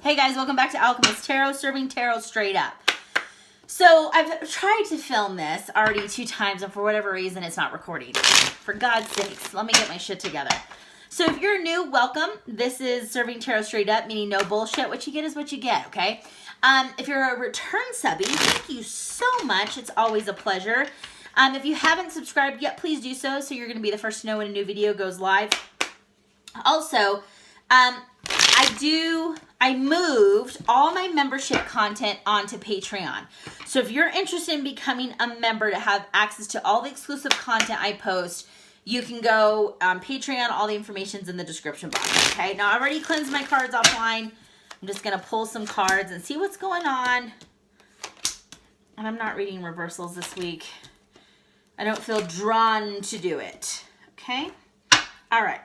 Hey guys, welcome back to Owlchemist Tarot, serving tarot straight up. So I've tried to film this already 2 times and for whatever reason it's not recording. For God's sakes, let me get my shit together. So if you're new, welcome. This is serving tarot straight up, meaning no bullshit. What you get is what you get, okay? If you're a return subby, thank you so much. It's always a pleasure. If you haven't subscribed yet, please do so you're going to be the first to know when a new video goes live. Also, I moved all my membership content onto Patreon. So if you're interested in becoming a member to have access to all the exclusive content I post, you can go on Patreon. All the information's in the description box, okay? Now, I already cleansed my cards offline. I'm just going to pull some cards and see what's going on. And I'm not reading reversals this week. I don't feel drawn to do it, okay? All right.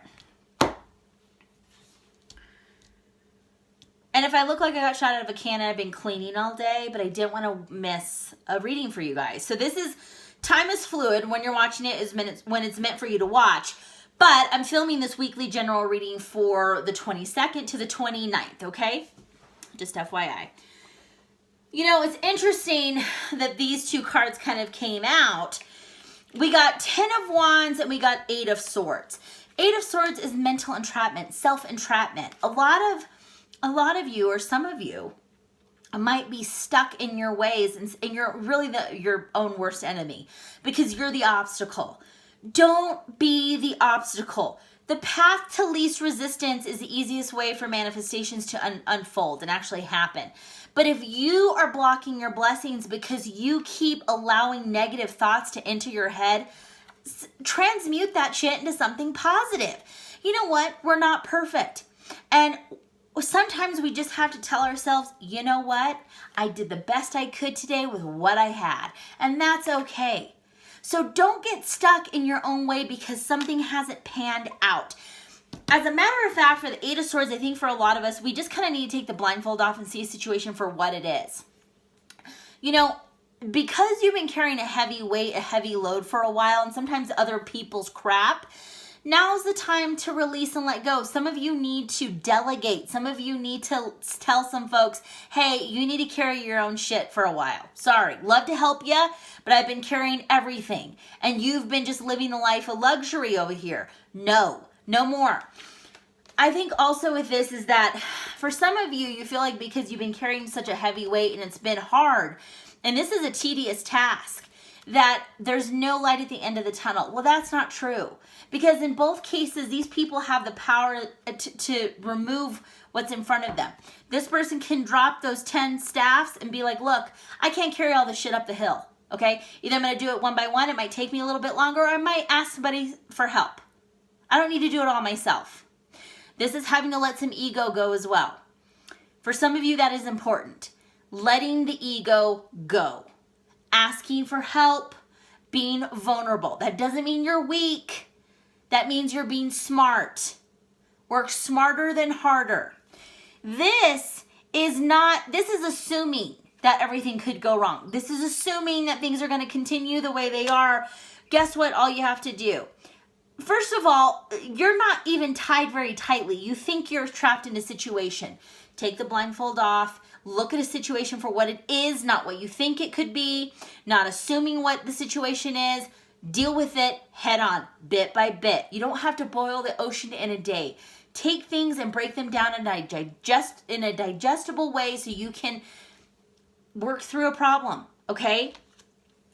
And if I look like I got shot out of a cannon, I've been cleaning all day, but I didn't want to miss a reading for you guys. So this is, time is fluid. When you're watching it is when it's meant for you to watch. But I'm filming this weekly general reading for the 22nd to the 29th, okay? Just FYI. You know, it's interesting that these 2 cards kind of came out. We got 10 of Wands and we got 8 of Swords. 8 of Swords is mental entrapment, self-entrapment. A lot of you, or some of you, might be stuck in your ways, and you're really your own worst enemy because you're the obstacle. Don't be the obstacle. The path to least resistance is the easiest way for manifestations to unfold and actually happen. But if you are blocking your blessings because you keep allowing negative thoughts to enter your head, transmute that shit into something positive. You know what? We're not perfect. And sometimes we just have to tell ourselves, you know what? I did the best I could today with what I had. And that's okay. So don't get stuck in your own way because something hasn't panned out. As a matter of fact, for the 8 of Swords, I think for a lot of us, we just kind of need to take the blindfold off and see a situation for what it is. You know, because you've been carrying a heavy weight, a heavy load for a while, and sometimes other people's crap, now's the time to release and let go. Some of you need to delegate. Some of you need to tell some folks, hey, you need to carry your own shit for a while. Sorry, love to help you, but I've been carrying everything. And you've been just living the life of luxury over here. No more. I think also with this is that for some of you, you feel like because you've been carrying such a heavy weight and it's been hard, and this is a tedious task, that there's no light at the end of the tunnel. Well, that's not true. Because in both cases, these people have the power to remove what's in front of them. This person can drop those 10 staffs and be like, look, I can't carry all this shit up the hill, okay? Either I'm going to do it one by one, it might take me a little bit longer, or I might ask somebody for help. I don't need to do it all myself. This is having to let some ego go as well. For some of you, that is important. Letting the ego go. Asking for help, being vulnerable. That doesn't mean you're weak. That means you're being smart. Work smarter than harder. This is assuming that everything could go wrong. This is assuming that things are going to continue the way they are. Guess what? All you have to do. First of all, you're not even tied very tightly. You think you're trapped in a situation. Take the blindfold off. Look at a situation for what it is, not what you think it could be, not assuming what the situation is. Deal with it head on, bit by bit. You don't have to boil the ocean in a day. Take things and break them down in a digestible way so you can work through a problem, okay?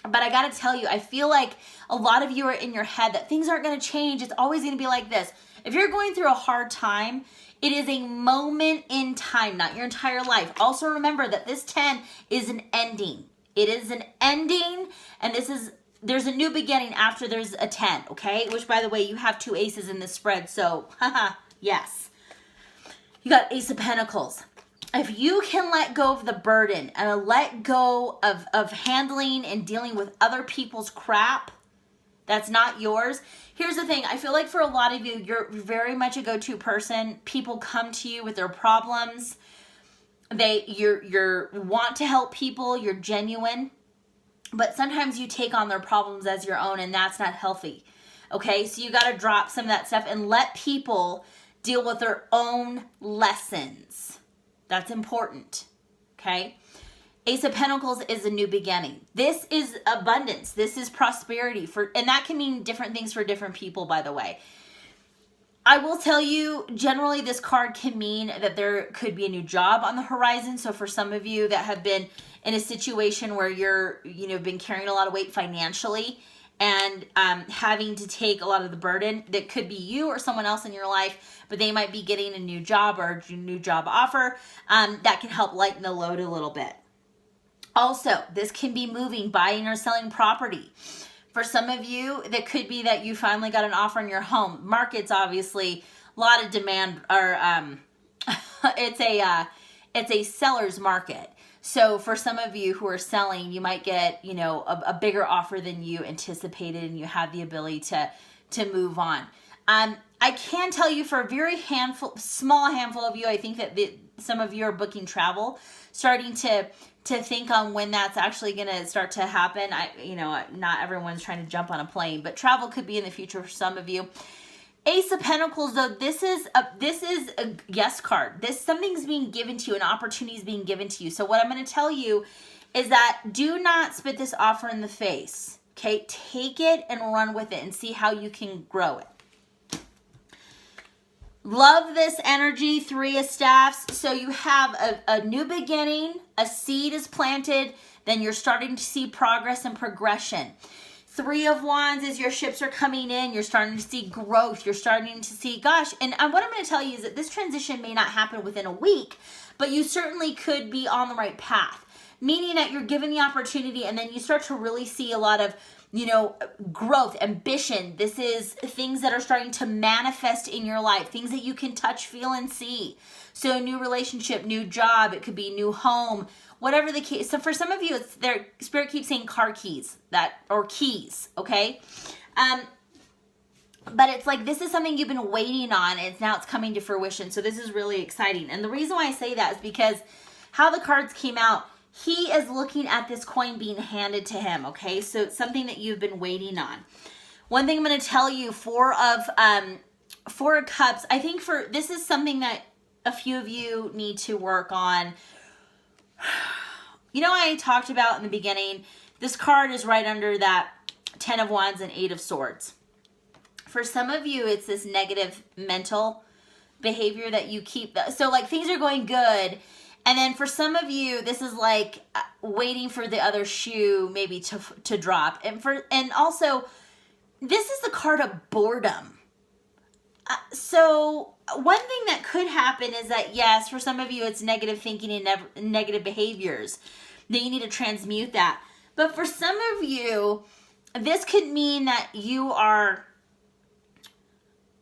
But I gotta tell you, I feel like a lot of you are in your head that things aren't gonna change. It's always gonna be like this. If you're going through a hard time, it is a moment in time, not your entire life. Also remember that this 10 is an ending. It is an ending, and there's a new beginning after there's a 10, okay? Which, by the way, you have 2 aces in this spread, so, haha, yes. You got Ace of Pentacles. If you can let go of the burden and let go of handling and dealing with other people's crap that's not yours. Here's the thing. I feel like for a lot of you, you're very much a go-to person. People come to you with their problems. You want to help people. You're genuine. But sometimes you take on their problems as your own, and that's not healthy. Okay? So you got to drop some of that stuff and let people deal with their own lessons. That's important, okay? Ace of Pentacles is a new beginning. This is abundance. This is prosperity, and that can mean different things for different people, by the way. I will tell you, generally this card can mean that there could be a new job on the horizon. So for some of you that have been in a situation where you're, been carrying a lot of weight financially and having to take a lot of the burden, that could be you or someone else in your life, but they might be getting a new job or a new job offer that can help lighten the load a little bit. Also, this can be moving, buying or selling property. For some of you, that could be that you finally got an offer in your home. Markets, obviously, a lot of demand, or it's a seller's market. So for some of you who are selling, you might get, a bigger offer than you anticipated, and you have the ability to move on. I can tell you for a very small handful of you, I think that some of you are booking travel, starting to think on when that's actually going to start to happen. Not everyone's trying to jump on a plane, but travel could be in the future for some of you. Ace of Pentacles, though, this is a yes card. Something's being given to you, an opportunity is being given to you. So what I'm going to tell you is that do not spit this offer in the face. Okay, take it and run with it and see how you can grow it. Love this energy, Three of Staffs. So you have a new beginning, a seed is planted, then you're starting to see progress and progression. Three of Wands is your ships are coming in, you're starting to see growth, you're starting to see, and what I'm going to tell you is that this transition may not happen within a week, but you certainly could be on the right path, meaning that you're given the opportunity and then you start to really see a lot of growth, ambition. This is things that are starting to manifest in your life, things that you can touch, feel, and see. So new relationship, new job, it could be new home, whatever the case. So for some of you, it's their spirit keeps saying car keys, or keys, okay? But it's like this is something you've been waiting on, and now it's coming to fruition. So this is really exciting. And the reason why I say that is because how the cards came out, he is looking at this coin being handed to him, okay? So it's something that you've been waiting on. One thing I'm going to tell you, Four of Cups, I think this is something that a few of you need to work on. I talked about in the beginning, this card is right under that 10 of Wands and 8 of Swords. For some of you, it's this negative mental behavior that you keep. So like things are going good, and then for some of you, this is like waiting for the other shoe maybe to drop. And also, this is the card of boredom. So one thing that could happen is that, yes, for some of you, it's negative thinking and negative behaviors that you need to transmute that. But for some of you, this could mean that you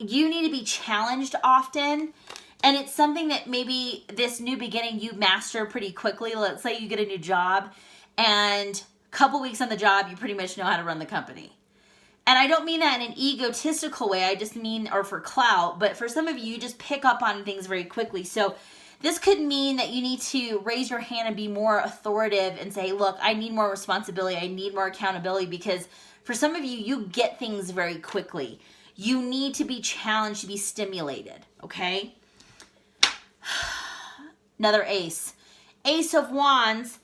need to be challenged often. And it's something that maybe this new beginning you master pretty quickly. Let's say you get a new job and a couple weeks on the job, you pretty much know how to run the company. And I don't mean that in an egotistical way. I just mean, or for clout, but for some of you, you just pick up on things very quickly. So this could mean that you need to raise your hand and be more authoritative and say, look, I need more responsibility. I need more accountability, because for some of you, you get things very quickly. You need to be challenged, to be stimulated, okay? Another ace. Ace of Wands.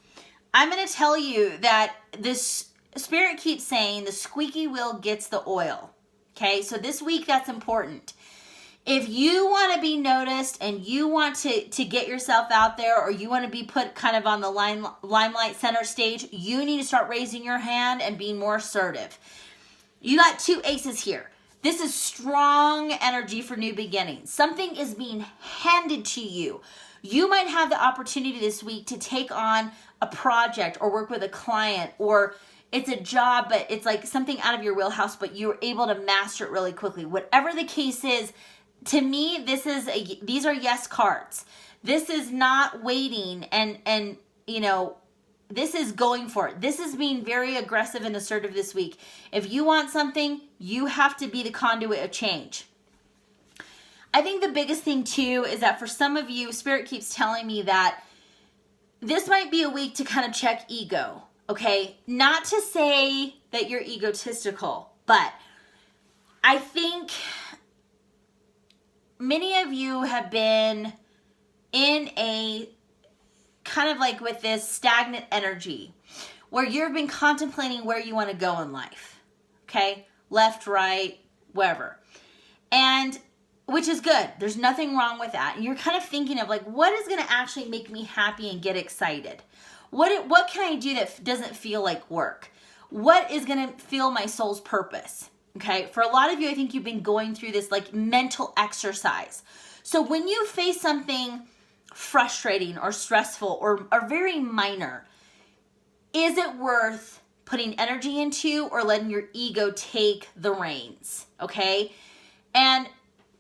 I'm going to tell you that this Spirit keeps saying the squeaky wheel gets the oil. Okay, so this week that's important. If you want to be noticed and you want to get yourself out there, or you want to be put kind of on the limelight center stage, you need to start raising your hand and being more assertive. You got two aces here. This is strong energy for new beginnings. Something is being handed to you. You might have the opportunity this week to take on a project or work with a client, or it's a job, but it's like something out of your wheelhouse, but you're able to master it really quickly. Whatever the case is, to me, these are yes cards. This is not waiting and this is going for it. This is being very aggressive and assertive this week. If you want something, you have to be the conduit of change. I think the biggest thing too is that for some of you, Spirit keeps telling me that this might be a week to kind of check ego, okay? Not to say that you're egotistical, but I think many of you have been in a kind of like with this stagnant energy where you've been contemplating where you want to go in life. Okay? Left, right, wherever. And which is good. There's nothing wrong with that. And you're kind of thinking of like, what is going to actually make me happy and get excited? What can I do that doesn't feel like work? What is going to feel my soul's purpose? Okay? For a lot of you, I think you've been going through this like mental exercise. So when you face something frustrating or stressful or very minor, is it worth putting energy into or letting your ego take the reins? Okay? And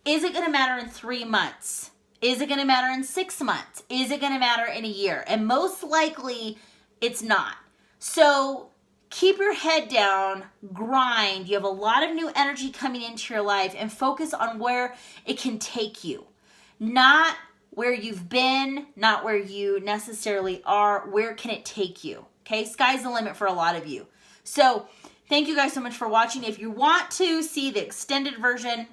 is it going to matter in 3 months? Is it going to matter in 6 months? Is it going to matter in a year? And most likely it's not. So keep your head down, grind. You have a lot of new energy coming into your life and focus on where it can take you. Not where you've been, not where you necessarily are. Where can it take you? Okay, sky's the limit for a lot of you. So thank you guys so much for watching. If you want to see the extended version,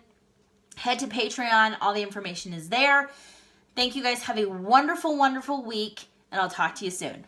head to Patreon. All the information is there. Thank you guys. Have a wonderful, wonderful week, and I'll talk to you soon.